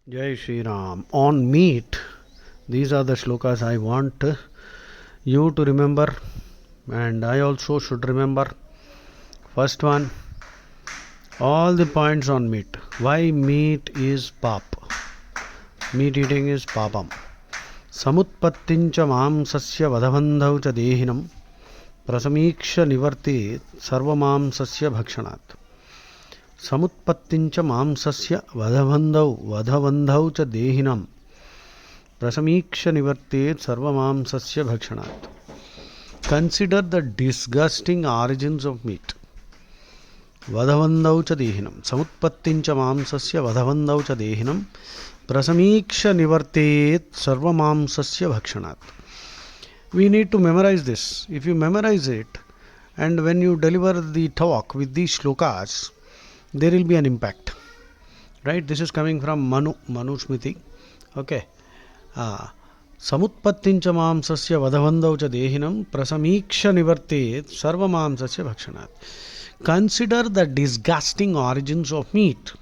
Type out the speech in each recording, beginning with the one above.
Jai Shri Ram. On meat, these are the shlokas I want you to remember, and I also should remember. First one, all the points on meat. Why meat is pap? Meat eating is papam. Samutpattincha mamsasya vadabandhau cha dehinam prasamīksha nivarti sarvamamsasya bhakshanat. समुत्पत्तिंच मांसस्य वधबंधौ च देहिनम प्रसमीक्ष निवर्तेत सर्वमांसस्य भक्षणात्. Consider the disgusting origins of meat. वधबंधौ च देहिनम समुत्पत्तिंच मांसस्य वधबंधौ च देहिनम प्रसमीक्ष निवर्तेत सर्वमांसस्य भक्षणात्. We need to memorize this. If you memorize it, and when you deliver the talk with these shlokas, there will be an impact, right? This is coming from Manu Smriti. Okay. Samutpattincha mamsasya vadavandau cha dehinam prasamīksha nivartet sarva mamsasya bhakshanat. Consider the disgusting origins of meat.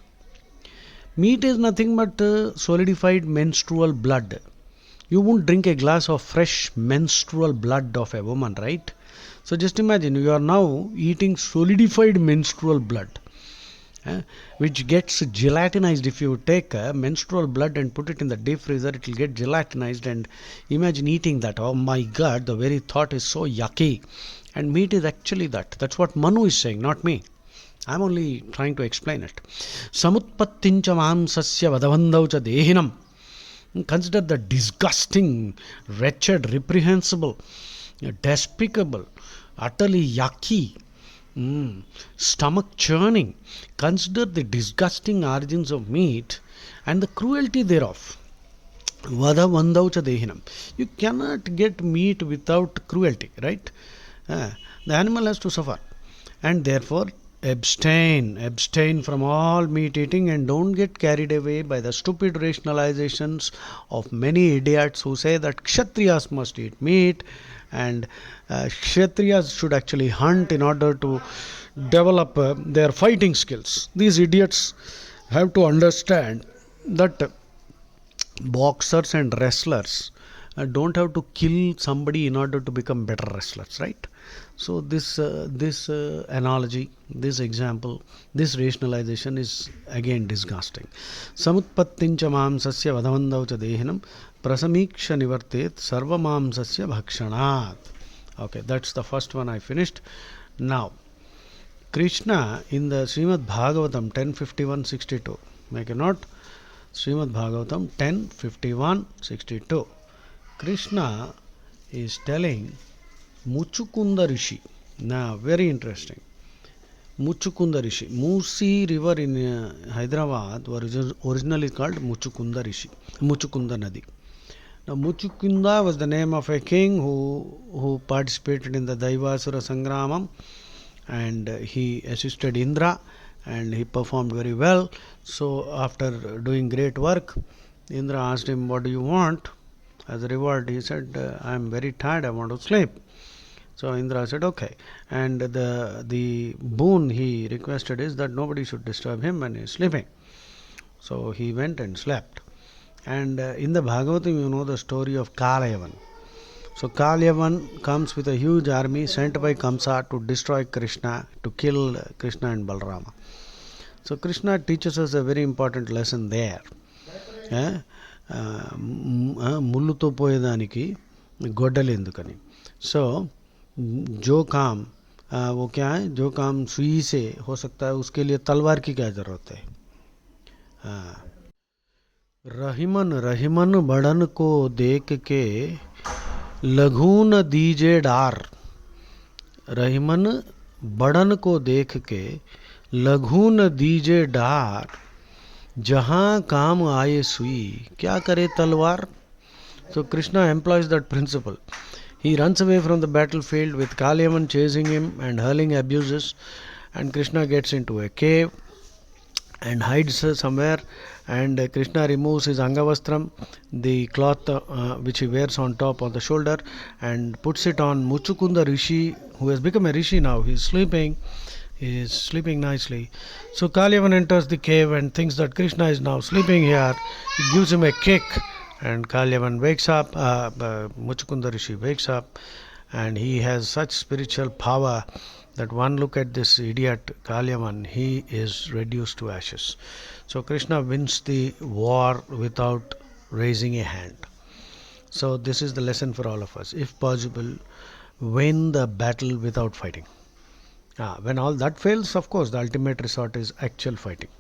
Meat is nothing but solidified menstrual blood. You won't drink a glass of fresh menstrual blood of a woman, right? So just imagine you are now eating solidified menstrual blood, which gets gelatinized. If you take menstrual blood and put it in the deep freezer, it will get gelatinized, and imagine eating that. Oh my god, the very thought is so yucky. And meat is actually that. That's what Manu is saying, not me. I'm only trying to explain it. Samutpattincha mamsasya vadavandau cha dehinam. Consider the disgusting, wretched, reprehensible, despicable, utterly yucky, stomach churning. Consider the disgusting origins of meat and the cruelty thereof. Vada vandaucha dehinam. You cannot get meat without cruelty, right? The animal has to suffer, and therefore abstain from all meat eating, and don't get carried away by the stupid rationalizations of many idiots who say that kshatriyas must eat meat, and kshatriyas should actually hunt in order to develop their fighting skills. These idiots have to understand that boxers and wrestlers don't have to kill somebody in order to become better wrestlers, right? So this analogy, this example, this rationalization is again disgusting. Samutpattincha mamsasya vadavandau cha dehinam prasamīksha nivartet sarva mamsasya bhakshanat. Okay, that's the first one I finished. Now, Krishna in the Srimad Bhagavatam 10:51-62. Make a note. Srimad Bhagavatam 10:51-62. Krishna is telling Muchukunda Rishi. Now, very interesting. Muchukunda Rishi. Musi river in Hyderabad was originally called Muchukunda Rishi. Muchukunda Nadi. Now, Muchukunda was the name of a king who participated in the Daivasura Sangramam, and he assisted Indra, and he performed very well. So after doing great work, Indra asked him, what do you want as a reward? He said, I am very tired, I want to sleep. So Indra said, okay. And the boon he requested is that nobody should disturb him when he is sleeping. So he went and slept. And in the Bhagavatam, you know the story of Kalayavan. So Kalayavan comes with a huge army sent by Kamsa to destroy Krishna, to kill Krishna and Balarama. So Krishna teaches us a very important lesson there. मुल्लुतो पोయేదానికి గొడ్డలి ఎందుకని. So जो काम वो क्या है, जो काम सुई से हो सकता है उसके लिए तलवार की क्या जरूरत है. रहीमन रहीमन बड़न को देख के लघून दीजे डार. रहीमन बड़न को देख के लघून दीजे डार. जहाँ काम आए सुई क्या करे तलवार. So Krishna employs that principle. He runs away from the battlefield with Kalayavan chasing him and hurling abuses, and Krishna gets into a cave and hides somewhere, and Krishna removes his Angavastram, the cloth which he wears on top of the shoulder, and puts it on Muchukunda Rishi, who has become a Rishi now. He is sleeping. is sleeping nicely. So Kalyavan enters the cave and thinks that Krishna is now sleeping here. He gives him a kick, and Kalyavan wakes up. Muchukunda Rishi wakes up, and he has such spiritual power that one look at this idiot Kalyavan, he is reduced to ashes. So Krishna wins the war without raising a hand. So this is the lesson for all of us. If possible, win the battle without fighting. When all that fails, of course, the ultimate resort is actual fighting.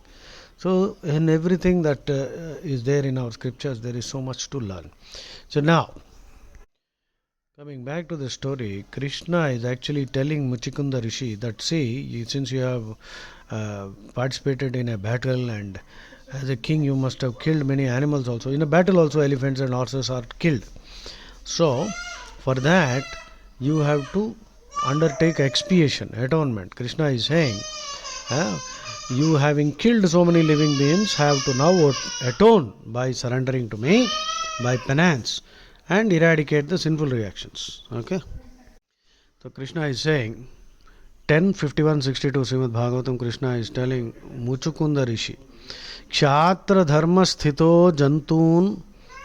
So in everything that is there in our scriptures, there is so much to learn. So now, coming back to the story, Krishna is actually telling Muchikunda Rishi that, see, since you have participated in a battle, and as a king you must have killed many animals also. In a battle also elephants and horses are killed. So for that you have to undertake expiation, atonement. Krishna is saying, you having killed so many living beings have to now atone by surrendering to me, by penance, and eradicate the sinful reactions. Okay. So Krishna is saying, 10:51-62 Srimad Bhagavatam, Krishna is telling Muchukunda Rishi, Kshatra dharma sthito jantun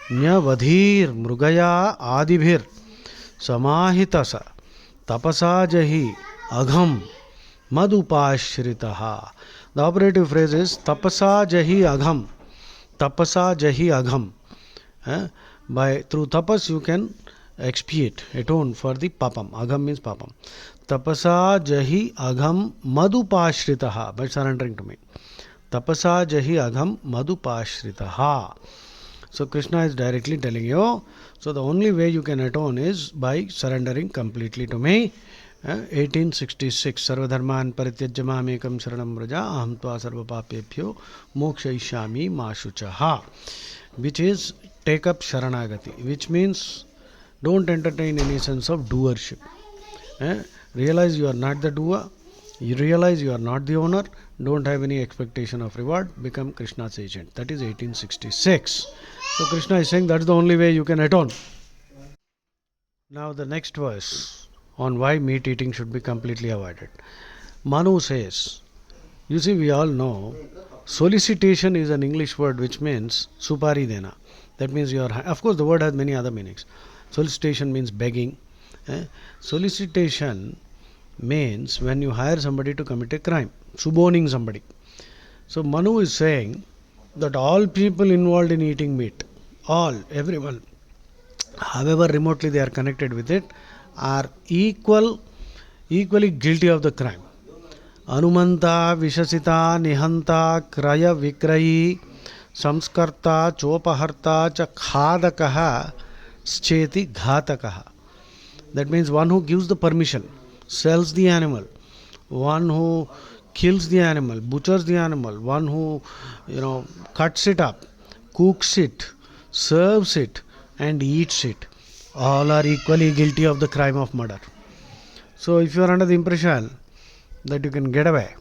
nyavadhir mrugaya adibhir samahitasa tapasa jahi agham madupashritaha. The operative phrase is tapasa jahi agham. Tapasa jahi agham. Through tapas you can expiate, atone for the papam. Agham means papam. Tapasa jahi agham madupashritaha, by surrendering to me. Tapasa jahi agham madupashritaha. So Krishna is directly telling you, so the only way you can atone is by surrendering completely to me. 1866 Sarvadharman Parityajya Mamekam Sharanam Vraja Aham Tva Sarva Papebhyo Mokshayishyami Ma Shuchaha, which is take up Sharanagati, which means don't entertain any sense of doership. Realize you are not the doer, you realize you are not the owner, don't have any expectation of reward, become Krishna's agent. That is 1866. So Krishna is saying that's the only way you can atone. Now the next verse on why meat eating should be completely avoided. Manu says, you see, we all know solicitation is an English word which means supari dena. That means you are, of course the word has many other meanings. Solicitation means begging. Solicitation means when you hire somebody to commit a crime, suborning somebody. So Manu is saying that all people involved in eating meat, everyone, however remotely they are connected with it, are equally guilty of the crime. Anumanta, Vishasita, Nihanta, Kraya, Vikrayi, Samskarta, Chopaharta, cha Khadakaha, Scheti, Ghatakaha. That means one who gives the permission, sells the animal, one who kills the animal, butchers the animal, one who cuts it up, cooks it, serves it, and eats it. All are equally guilty of the crime of murder. So if you are under the impression that you can get away,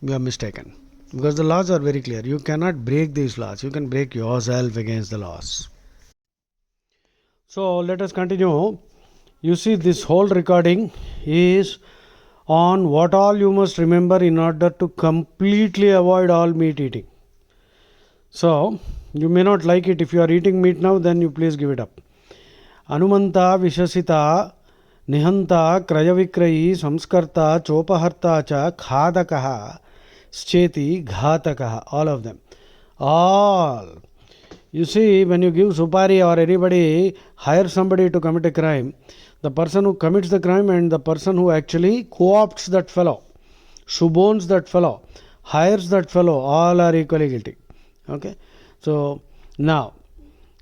you are mistaken. Because the laws are very clear. You cannot break these laws. You can break yourself against the laws. So let us continue. You see, this whole recording is on what all you must remember in order to completely avoid all meat eating. So you may not like it. If you are eating meat now, then you please give it up. Anumanta, Vishasita, Nihanta, Krayavikrayi, Samskarta, Chopaharta cha, Khadakaha, Scheti, Ghatakaha, all of them. All. You see, when you give supari or anybody hires somebody to commit a crime, the person who commits the crime and the person who actually co-opts that fellow, suborns that fellow, hires that fellow, all are equally guilty. Okay. So now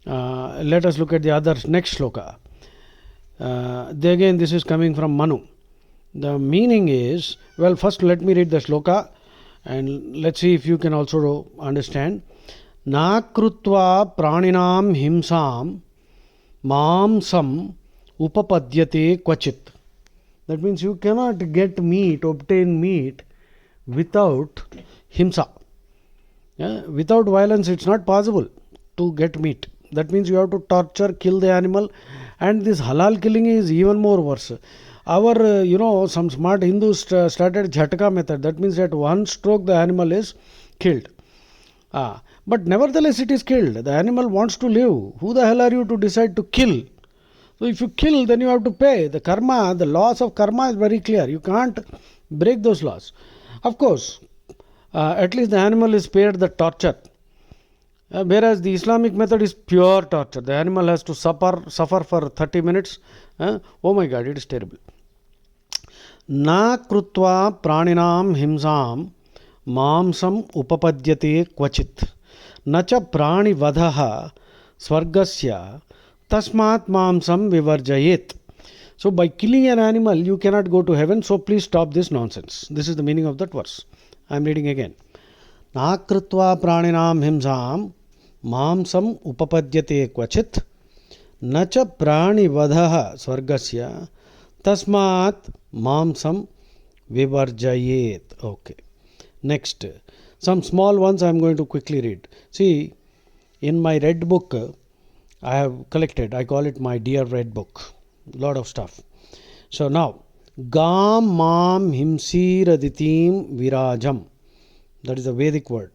let us look at the other next shloka. Again, this is coming from Manu. The meaning is, well, first let me read the shloka and let's see if you can also understand. Na krutva praninam himsam mamsam upapadyate kvachit. That means you cannot get meat, obtain meat without himsa. Without violence it's not possible to get meat. That means you have to torture, kill the animal, and this halal killing is even more worse. Our, some smart Hindus started Jhatka method. That means at one stroke the animal is killed. But nevertheless it is killed. The animal wants to live. Who the hell are you to decide to kill? So if you kill, then you have to pay. The karma, the laws of karma is very clear. You can't break those laws. Of course, at least the animal is spared the torture. Whereas the Islamic method is pure torture. The animal has to suffer for 30 minutes. Oh my God, it is terrible. Na krutva praninam himsam mamsam upapadyate kvachit. Nacha prani vadaha swargasya tasmat mamsam vivarjayet. So by killing an animal, you cannot go to heaven. So please stop this nonsense. This is the meaning of that verse. I am reading again. Na krutva praninam himsam mamsam upapadyate kvachit. Nacha prani vadaha swargasya tasmat mamsam vivarjayet. Okay. Next, some small ones I am going to quickly read. See, in my red book, I have collected, I call it my dear red book, lot of stuff. So now, Gam Mam Himsir Aditim Virajam, that is a Vedic word.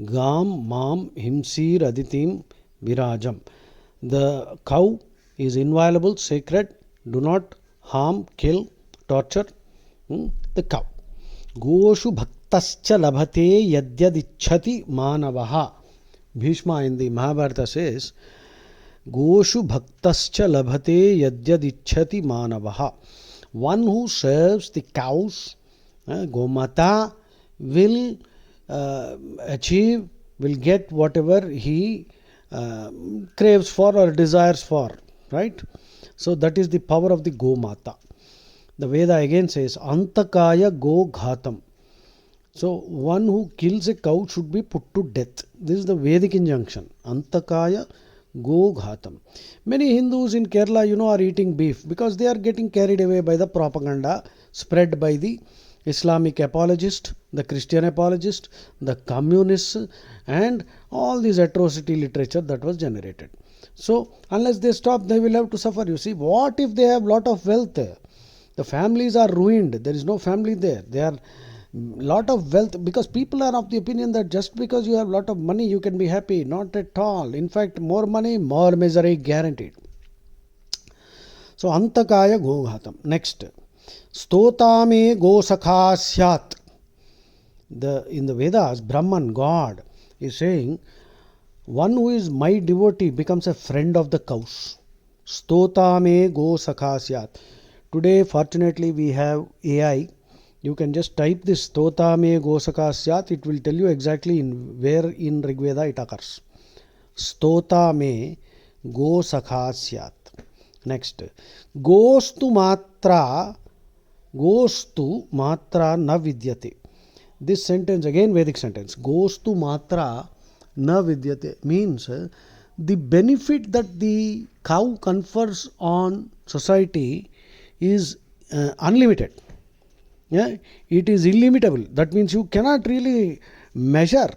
Gam Mam Himsir Aditim Virajam. The cow is inviolable, sacred, do not harm, kill, torture the cow. Goshu bhaktascha labhate yadyadichhati manavaha. Bhishma in the Mahabharata says, Goshu bhaktascha labhate yadyadichhati manavaha. One who serves the cows, Gomata, will achieve, will get whatever he craves for or desires for. Right? So that is the power of the Gomata. The Veda again says, Antakaya go ghatam. So one who kills a cow should be put to death. This is the Vedic injunction. Antakaya go ghatam. Many Hindus in Kerala, are eating beef because they are getting carried away by the propaganda spread by the Islamic apologist, the Christian apologist, the communists, and all this atrocity literature that was generated. So unless they stop, they will have to suffer. You see, what if they have lot of wealth? The families are ruined. There is no family there. They are lot of wealth, because people are of the opinion that just because you have lot of money you can be happy. Not at all. In fact, more money, more misery guaranteed. So Antakaya go ghatam. Next, Stotame go sakha syat. In the Vedas, Brahman, God, is saying, one who is my devotee becomes a friend of the cows. Stotame go sakha syat. Today, fortunately, we have AI. You can just type this Stotame go sakha syat. It will tell you exactly where in Rigveda it occurs. Stotame go sakha syat. Next, Gostu matra na vidyate. This sentence, again Vedic sentence, Gostu matra na vidyate, means the benefit that the cow confers on society is unlimited. Yeah, it is illimitable. That means you cannot really measure.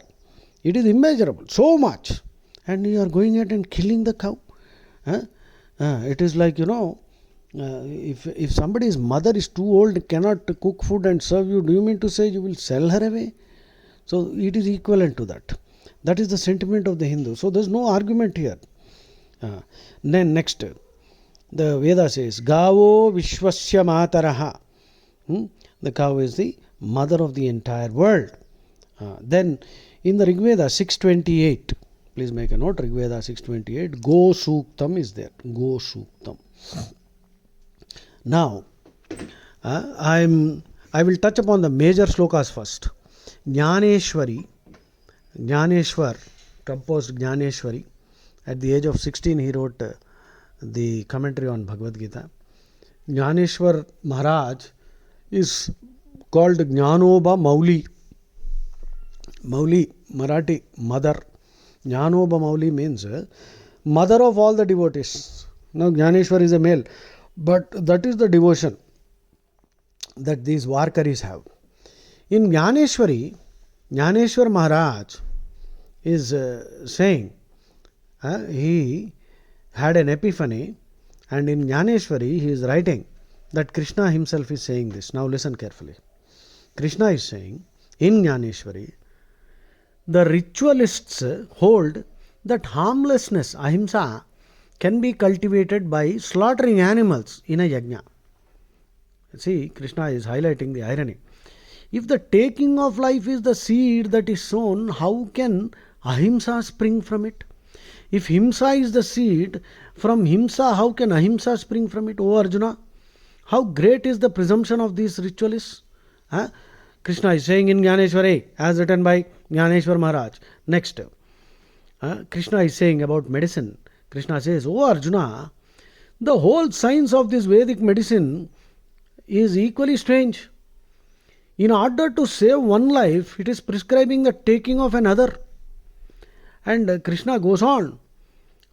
It is immeasurable, so much, and you are going ahead and killing the cow. It is like, if somebody's mother is too old, cannot cook food and serve you, do you mean to say you will sell her away? So it is equivalent to that. That is the sentiment of the Hindu. So there is no argument here. Then next, the Veda says, Gavo Vishwasya Mataraha. The cow is the mother of the entire world. Then in the Rigveda 628, please make a note, Rigveda 628, Go Suktam is there. Go Suktam. Now, I will touch upon the major slokas first. Jnaneshwar composed Jnaneshwari. At the age of 16, he wrote the commentary on Bhagavad Gita. Jnaneshwar Maharaj is called Jnanoba Mauli. Mauli, Marathi, mother. Jnanoba Mauli means mother of all the devotees. Now Jnaneshwar is a male, but that is the devotion that these Varkaris have. In Jnaneshwari, Jnaneshwar Maharaj is saying, he had an epiphany, and in Jnaneshwari he is writing that Krishna himself is saying this. Now listen carefully. Krishna is saying in Jnaneshwari, the ritualists hold that harmlessness, ahimsa, can be cultivated by slaughtering animals in a yajna. See, Krishna is highlighting the irony. If the taking of life is the seed that is sown, how can ahimsa spring from it? If himsa is the seed, from himsa, how can ahimsa spring from it? O Arjuna, how great is the presumption of these ritualists? Huh? Krishna is saying in Jnaneshwari, as written by Jnaneshwar Maharaj. Next, Krishna is saying about medicine. Krishna says, O Arjuna, the whole science of this Vedic medicine is equally strange. In order to save one life, it is prescribing the taking of another. And Krishna goes on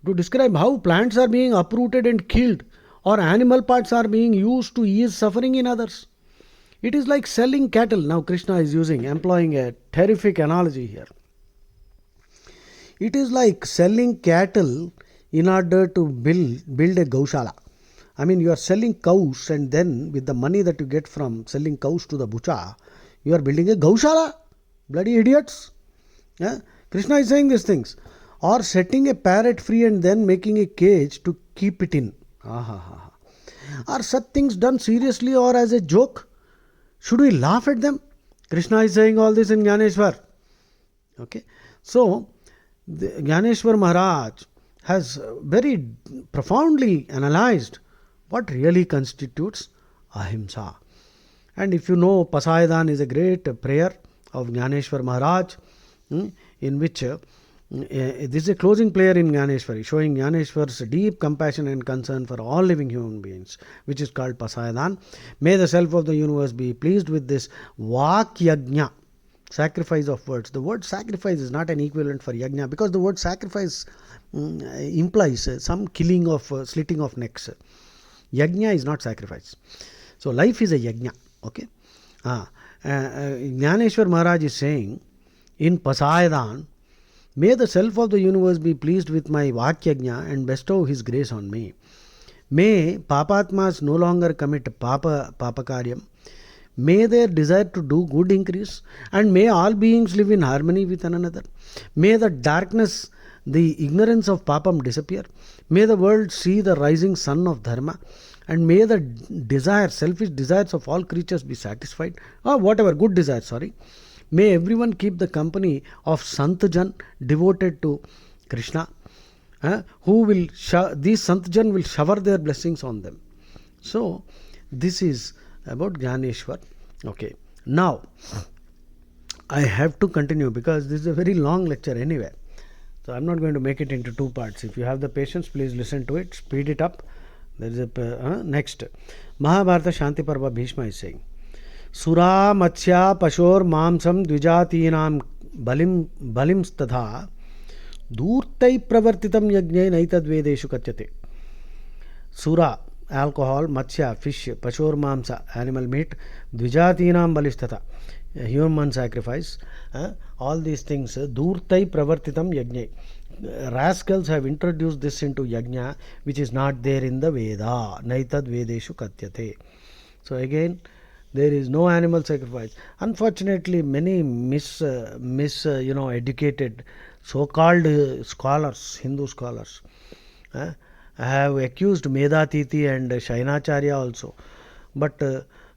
to describe how plants are being uprooted and killed, or animal parts are being used to ease suffering in others. It is like selling cattle. Now Krishna is employing a terrific analogy here. It is like selling cattle in order to build a gaushala. I mean, you are selling cows, and then with the money that you get from selling cows to the butcher, you are building a gaushala. Bloody idiots. Yeah? Krishna is saying these things. Or setting a parrot free and then making a cage to keep it in. Are such things done seriously or as a joke? Should we laugh at them? Krishna is saying all this in Jnaneshwar. Okay. So, Jnaneshwar Maharaj has very profoundly analyzed what really constitutes ahimsa. And if you know, Pasayadan is a great prayer of Jnaneshwar Maharaj, in which this is a closing prayer in Jnaneshwari, showing Jnaneshwar's deep compassion and concern for all living human beings, which is called Pasayadan. May the self of the universe be pleased with this Vak Yajna, sacrifice of words. The word sacrifice is not an equivalent for Yajna, because the word sacrifice implies some killing of, slitting of necks. Yajna is not sacrifice. So life is a yajna. Okay. Jnaneshwar Maharaj is saying in Pasayadan, may the self of the universe be pleased with my Vakyajna and bestow his grace on me. May Papatmas no longer commit Papakaryam. May their desire to do good increase, and may all beings live in harmony with one another. May the darkness, the ignorance of Papam disappear. May the world see the rising sun of Dharma, and may the selfish desires of all creatures be satisfied, or whatever, good desires, sorry. May everyone keep the company of Santjan devoted to Krishna, who will these Santjan will shower their blessings on them. So, this is about Jnaneshwar. Okay. Now, I have to continue because this is a very long lecture anyway. So, I am not going to make it into two parts. If you have the patience, please listen to it, speed it up. There is a next. Mahabharata Shanti Parva Bhishma is saying, Sura Matsya Pashor Mamsam Dvijatinam Balim Stadha Durtai Pravartitam Yajne Naitad Vedeshu Katyate. Sura, alcohol, Matsya, fish, Pashor Mamsa, animal meat, Dvijatinam Balisthatha, human sacrifice, all these things, Durtai Pravartitam Yajne. Rascals have introduced this into yajna, which is not there in the Veda. Naitad Vedeshu Katyate. So again, there is no animal sacrifice. Unfortunately, many educated so-called scholars, Hindu scholars, have accused Medatiti and Shainacharya also. But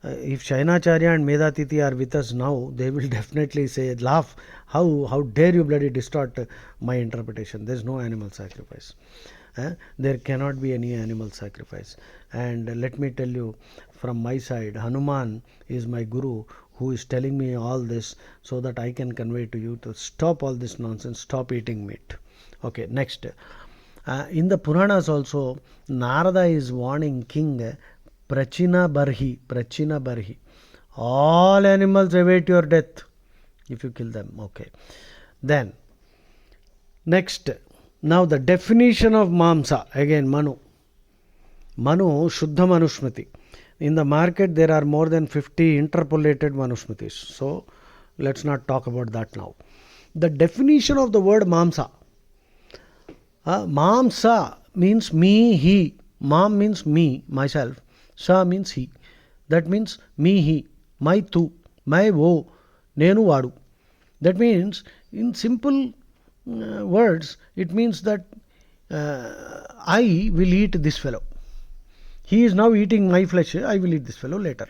if Shainacharya and Medatiti are with us now, they will definitely say, laugh, how dare you bloody distort my interpretation. There is no animal sacrifice. There cannot be any animal sacrifice. And let me tell you, from my side, Hanuman is my guru, who is telling me all this so that I can convey to you to stop all this nonsense, stop eating meat. Okay, next. In the Puranas also, Narada is warning King Prachina Barhi. All animals await your death if you kill them. Okay. Then, next. Now the definition of Mamsa, again Manu. Manu, Shuddha Manusmriti. In the market there are more than 50 interpolated Manusmritis. So, let's not talk about that now. The definition of the word Mamsa. Mamsa means me, he. Mam means me, myself. Sa means he. That means me, he, my, tu, my, wo, nenu, vadu. That means, in simple words, it means that I will eat this fellow. He is now eating my flesh, I will eat this fellow later.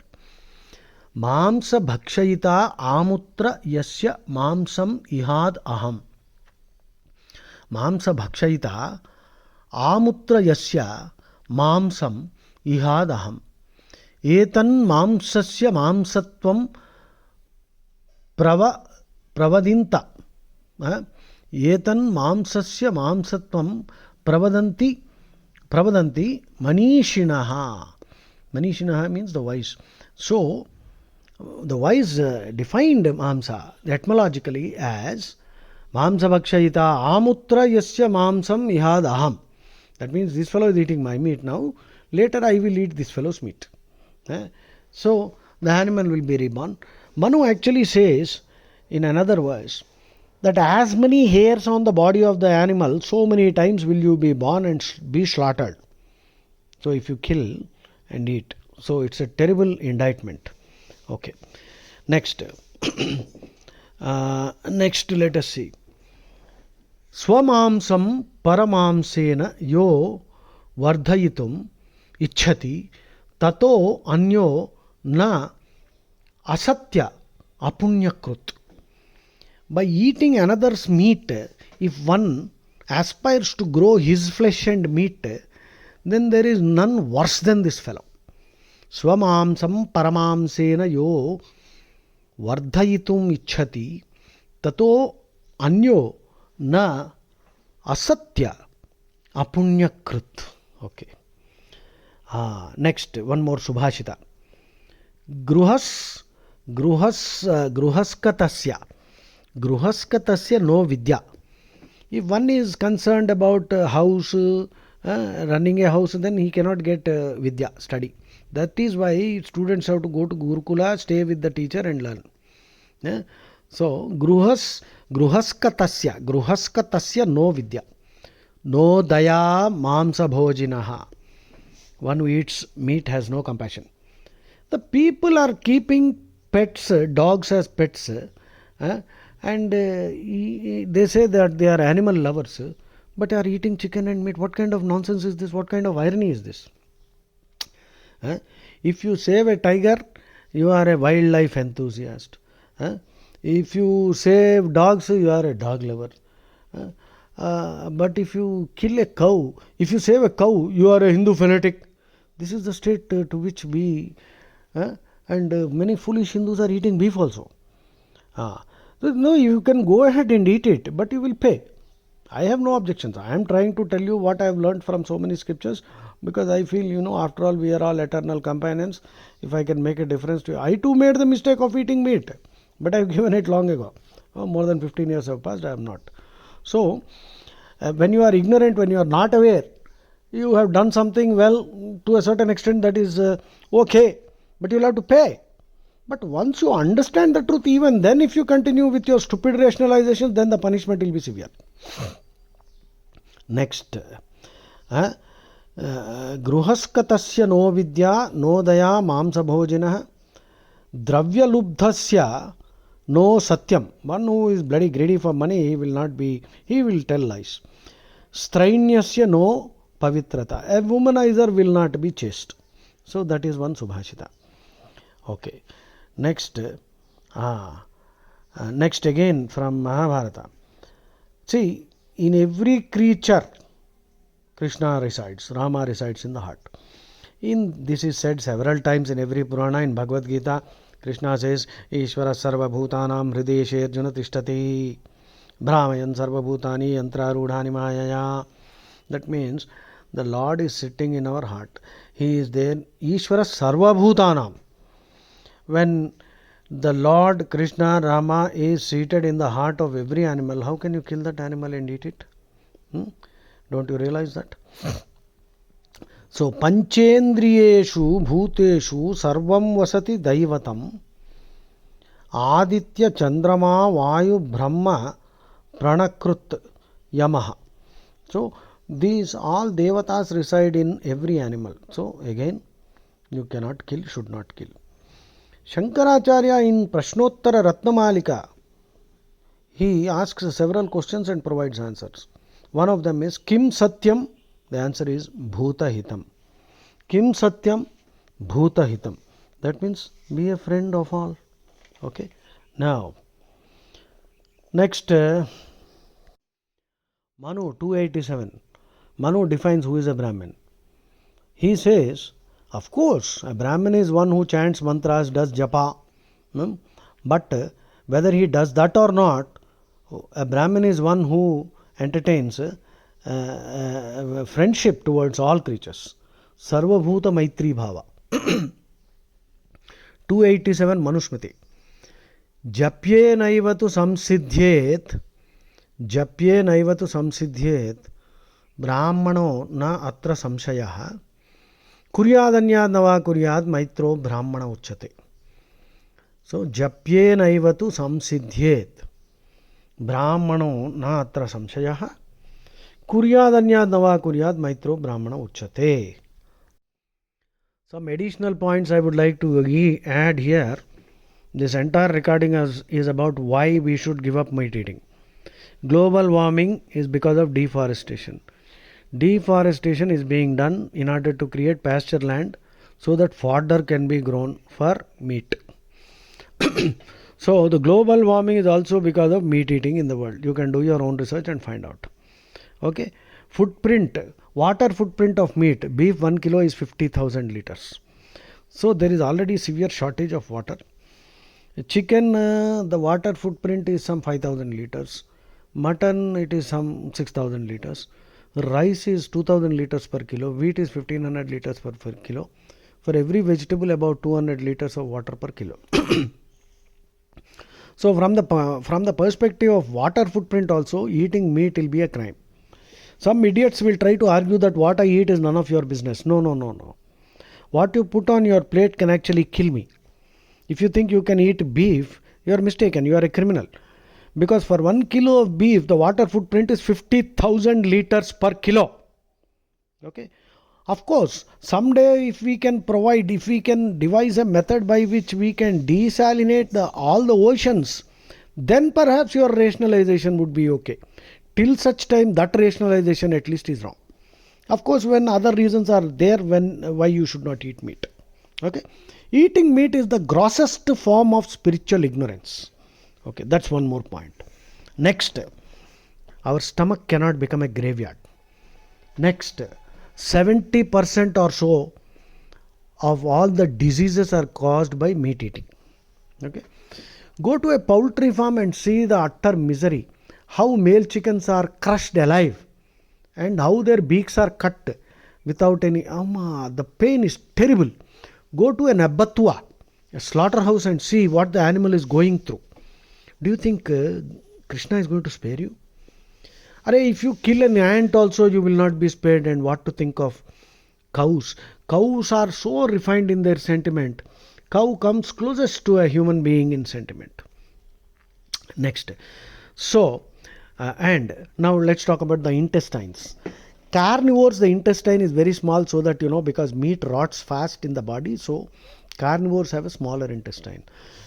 Mamsa bhakshayita amutra yasya mamsam ihad aham. Mamsa bhakshayita amutra yasya mamsam ihad aham. Etan mamsasya mamsatvam pravadinta. Etan mamsasya mamsatvam pravadanti manishinaha. Manishinaha means the wise. So, the wise defined mamsa etymologically as mamsa bhakshayita amutra yasya mamsam ihad aham. That means this fellow is eating my meat now. Later I will eat this fellow's meat. So the animal will be reborn. Manu actually says in another verse that as many hairs on the body of the animal, so many times will you be born and be slaughtered. So if you kill and eat. So it's a terrible indictment. Okay. Next. Next let us see. Swamamsam paramamsena yo vardhayitum ichhati tato anyo na asatya apunyakrut. By eating another's meat, if one aspires to grow his flesh and meat, then there is none worse than this fellow. Swamamsam paramamsena yo vardhayitum ichhati tato anyo na asatya apunyakrut. Okay. Next, one more subhashita. Gruhaskatasya no vidya. If one is concerned about house, running a house, then he cannot get vidya, study. That is why students have to go to Gurukula, stay with the teacher and learn. So, gruhaskatasya no vidya. No daya mamsa bhojinaha. One who eats meat has no compassion. The people are keeping pets, dogs as pets, and they say that they are animal lovers, but they are eating chicken and meat. What kind of nonsense is this? What kind of irony is this? If you save a tiger, you are a wildlife enthusiast. If you save dogs, you are a dog lover. But if you kill a cow, if you save a cow, you are a Hindu fanatic. This is the state to which we, and many foolish Hindus are eating beef also. No, you can go ahead and eat it, but you will pay. I have no objections. I am trying to tell you what I have learned from so many scriptures, because I feel, after all, we are all eternal companions. If I can make a difference to you. I too made the mistake of eating meat, but I have given it long ago. More than 15 years have passed, I am not. So, when you are ignorant, when you are not aware, you have done something well to a certain extent, that is okay, but you will have to pay. But once you understand the truth, even then if you continue with your stupid rationalization, then the punishment will be severe. Next. Gruhaskatasya no vidya no daya mamsa bhojinah dravya lubdhasya no satyam. One who is bloody greedy for money, he will tell lies. Strainyasya no pavitrata. A womanizer will not be chaste. So that is one subhashita. Okay. Next. Next again from Mahabharata. See, in every creature, Krishna resides, Rama resides in the heart. This is said several times in every Purana. In Bhagavad Gita, Krishna says, Ishvara sarva bhutanam hrideshe arjuna tishtati brahmayan sarva bhutani yantrarudhani mayaya. That means the Lord is sitting in our heart. He is there. Ishvara sarva bhutanam. When the Lord Krishna Rama is seated in the heart of every animal, how can you kill that animal and eat it? Don't you realize that? So, panchendriyeshu bhuteshu sarvam vasati daivatam aditya chandrama vayu brahma pranakrut yamaha. So, these all devatas reside in every animal. So, again, You cannot kill, should not kill. Shankaracharya in Prashnottara Ratnamalika, he asks several questions and provides answers. One of them is Kim Satyam? The answer is Bhuta Hitam. Kim Satyam? Bhuta Hitam. That means be a friend of all. Okay. Now, next, Manu 287. Manu defines who is a Brahmin. He says, of course, a Brahmin is one who chants mantras, does japa. But whether he does that or not, a Brahmin is one who entertains friendship towards all creatures. Sarvabhuta Maitri Bhava. 287 Manusmriti. Japye naivatu samsiddhyet. Japye naivatu samsiddhyet. Brahmano na atra samshayah. Kuryadanyad nava kuryad maitro brahmana uchyate. So, Japye naivatu samsiddhyet. Brahmano na atra samshayah. Kuryadanyad nava kuryad maitro brahmana uchyate. Some additional points I would like to add here. This entire recording is about why we should give up meat eating. Global warming is because of deforestation. Deforestation is being done in order to create pasture land so that fodder can be grown for meat. So, the global warming is also because of meat eating in the world. You can do your own research and find out. Okay. Footprint, water footprint of meat. Beef 1 kilo is 50,000 liters. So, there is already severe shortage of water. Chicken, the water footprint is some 5,000 liters. Mutton, it is some 6,000 liters. Rice is 2,000 liters per kilo. Wheat is 1,500 liters per kilo. For every vegetable, about 200 liters of water per kilo. So, from the perspective of water footprint also, eating meat will be a crime. Some idiots will try to argue that what I eat is none of your business. No. What you put on your plate can actually kill me. If you think you can eat beef, you are mistaken. You are a criminal. Because for 1 kilo of beef, the water footprint is 50,000 liters per kilo. Okay. Of course, someday if we can devise a method by which we can desalinate all the oceans, then perhaps your rationalization would be okay. Till such time, that rationalization at least is wrong. Of course, when other reasons are there, why you should not eat meat. Okay. Eating meat is the grossest form of spiritual ignorance. Okay, that's one more point. Next, our stomach cannot become a graveyard. Next, 70% or so of all the diseases are caused by meat eating. Okay. Go to a poultry farm and see the utter misery. How male chickens are crushed alive and how their beaks are cut without any. The pain is terrible. Go to an abattoir, a slaughterhouse, and see what the animal is going through. Do you think Krishna is going to spare you? If you kill an ant also, you will not be spared. And what to think of cows? Cows are so refined in their sentiment. Cow comes closest to a human being in sentiment. Next. So, and now let's talk about the intestines. Carnivores, the intestine is very small, so that, because meat rots fast in the body, so carnivores have a smaller intestine.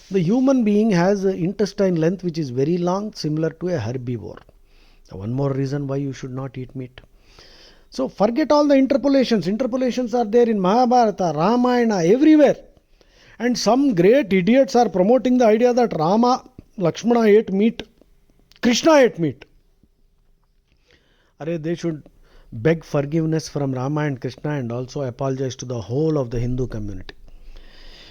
The human being has an intestine length which is very long, similar to a herbivore. One more reason why you should not eat meat. So forget all the interpolations. Interpolations are there in Mahabharata, Ramayana, everywhere. And some great idiots are promoting the idea that Rama, Lakshmana ate meat, Krishna ate meat. They should beg forgiveness from Rama and Krishna and also apologize to the whole of the Hindu community.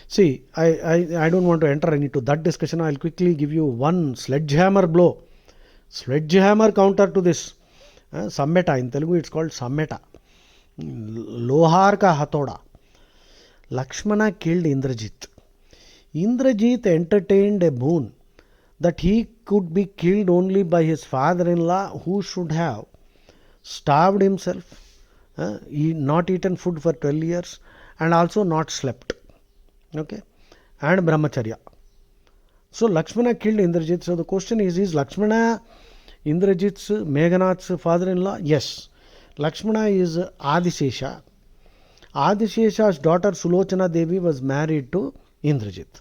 See, I don't want to enter into that discussion. I'll quickly give you one sledgehammer blow. Sledgehammer counter to this. Sammeta. In Telugu it's called Sammeta. Lohar ka hatoda. Lakshmana killed Indrajit. Indrajit entertained a boon that he could be killed only by his father-in-law, who should have starved himself, not eaten food for 12 years and also not slept. Okay, and brahmacharya. So Lakshmana killed Indrajit. So the question is Lakshmana Indrajit's, Meghanath's father-in-law? Yes. Lakshmana is Adisesha. Adishesha's daughter Sulochana Devi was married to Indrajit.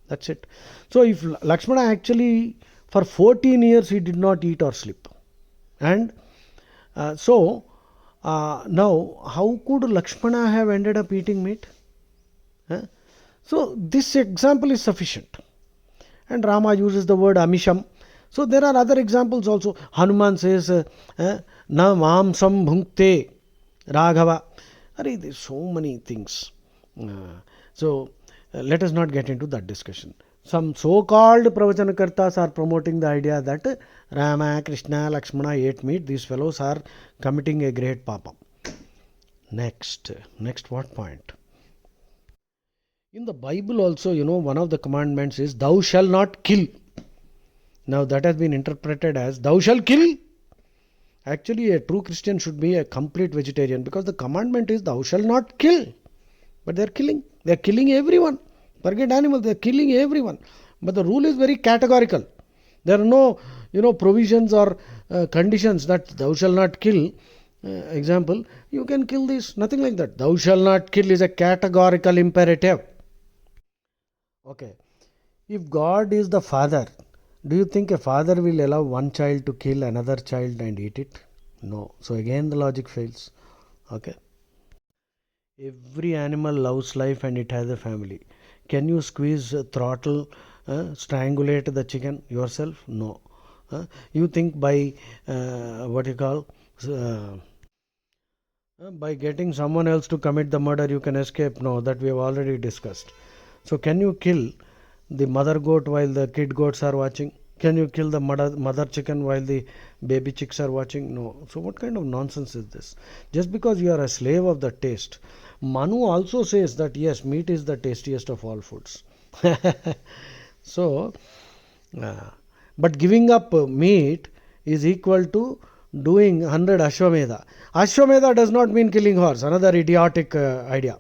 That's it. So if Lakshmana actually for 14 years he did not eat or sleep. And now how could Lakshmana have ended up eating meat? Huh? So this example is sufficient. And Rama uses the word Amisham. So there are other examples also. Hanuman says, Na Mamsam Bhunkte Raghava. There's so many things. Let us not get into that discussion. Some so-called Pravachanakartas are promoting the idea that Rama, Krishna, Lakshmana ate meat. These fellows are committing a great papa. Next what point? In the Bible also, one of the commandments is thou shall not kill. Now that has been interpreted as thou shall kill. Actually, a true Christian should be a complete vegetarian because the commandment is thou shall not kill. But they are killing. They are killing everyone. Forget animals, they are killing everyone. But the rule is very categorical. There are no, provisions or conditions that thou shall not kill. Example, you can kill this. Nothing like that. Thou shall not kill is a categorical imperative. Okay. If God is the father, do you think a father will allow one child to kill another child and eat it? No. So again the logic fails. Okay. Every animal loves life and it has a family. Can you squeeze, throttle, strangulate the chicken yourself? No. You think by by getting someone else to commit the murder you can escape? No, that we have already discussed. So can you kill the mother goat while the kid goats are watching? Can you kill the mother chicken while the baby chicks are watching? No. So what kind of nonsense is this? Just because you are a slave of the taste. Manu also says that yes, meat is the tastiest of all foods. So, but giving up meat is equal to doing 100 Ashwamedha. Ashwamedha does not mean killing horse. Another idiotic idea.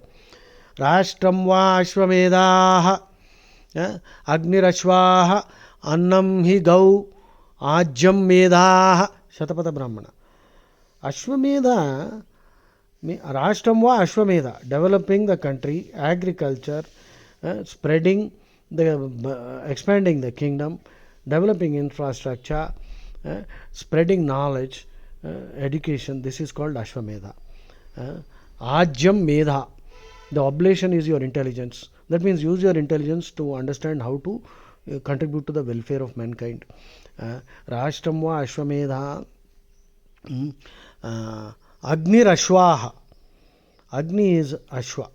Rashtram va Ashwamedha Agnirashvaha Annam hi gau Ajyam Medha Shatapada Brahmana. Ashwamedha, Rashtram va Ashwamedha, developing the country, agriculture, spreading expanding the kingdom, developing infrastructure, spreading knowledge, education. This is called Ashwamedha. Ajyam Medha. The oblation is your intelligence. That means use your intelligence to understand how to contribute to the welfare of mankind. Rashtam va Ashwamedha. Agnir Ashwaha. Agni is Ashwa.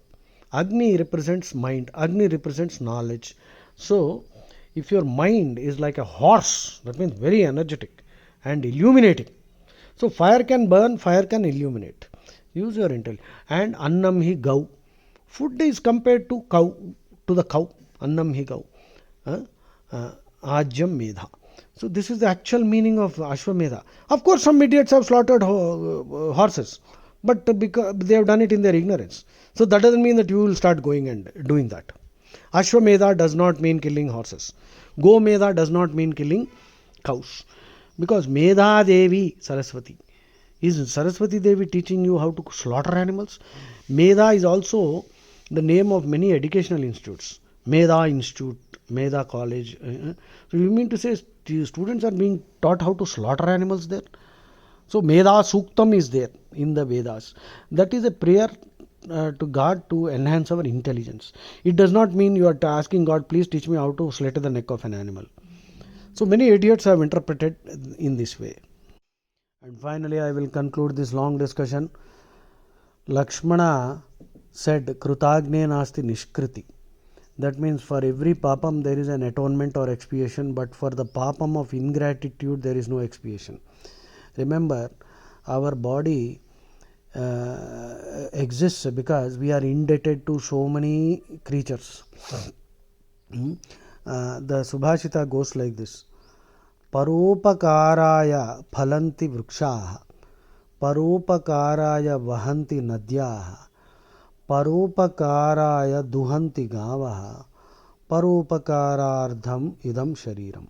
Agni represents mind. Agni represents knowledge. So, if your mind is like a horse, that means very energetic and illuminating. So, fire can burn, fire can illuminate. Use your intelligence. And Annam hi gau. Food is compared to the cow. Annam hi gau. Ajyam Medha. So this is the actual meaning of Ashwamedha. Of course, some idiots have slaughtered horses, but because they have done it in their ignorance. So that doesn't mean that you will start going and doing that. Ashwamedha does not mean killing horses. Gomedha does not mean killing cows. Because Medha Devi Saraswati. Is Saraswati Devi teaching you how to slaughter animals? Medha is also the name of many educational institutes. Medha Institute, Medha College. So you mean to say students are being taught how to slaughter animals there? So Medha Suktam is there in the Vedas. That is a prayer to God to enhance our intelligence. It does not mean you are asking God, please teach me how to slit the neck of an animal. So many idiots have interpreted in this way. And finally, I will conclude this long discussion. Lakshmana said, Krutagne nasti nishkriti. That means for every papam there is an atonement or expiation, but for the papam of ingratitude there is no expiation. Remember, our body exists because we are indebted to so many creatures. The Subhashita goes like this. Paropakaraya phalanti vrukshaha, paropakaraya vahanti nadyaha, paropakaraya duhanti gavaha, paropakarardham idam shariram.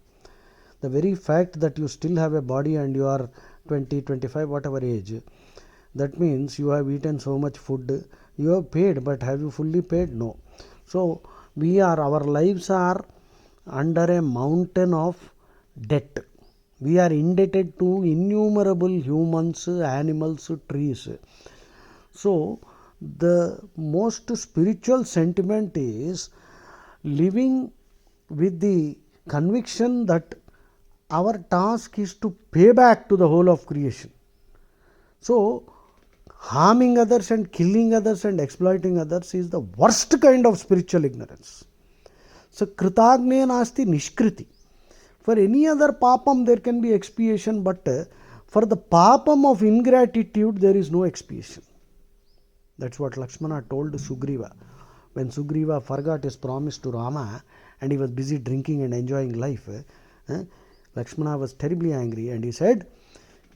The very fact that you still have a body and you are 20, 25, whatever age, That means you have eaten so much food, you have paid, but have you fully paid? No. So our lives are under a mountain of debt. We are indebted to innumerable humans, animals, trees. So the most spiritual sentiment is living with the conviction that our task is to pay back to the whole of creation. So harming others and killing others and exploiting others is the worst kind of spiritual ignorance. So kritagne nasti nishkriti. For any other papam there can be expiation, but for the papam of ingratitude there is no expiation. That's what Lakshmana told Sugriva. When Sugriva forgot his promise to Rama and he was busy drinking and enjoying life, Lakshmana was terribly angry and he said,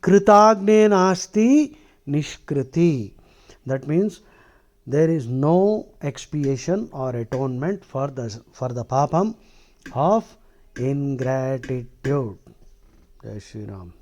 Kritagne nasti nishkriti. That means there is no expiation or atonement for the papam of ingratitude. Jai Shri Ram.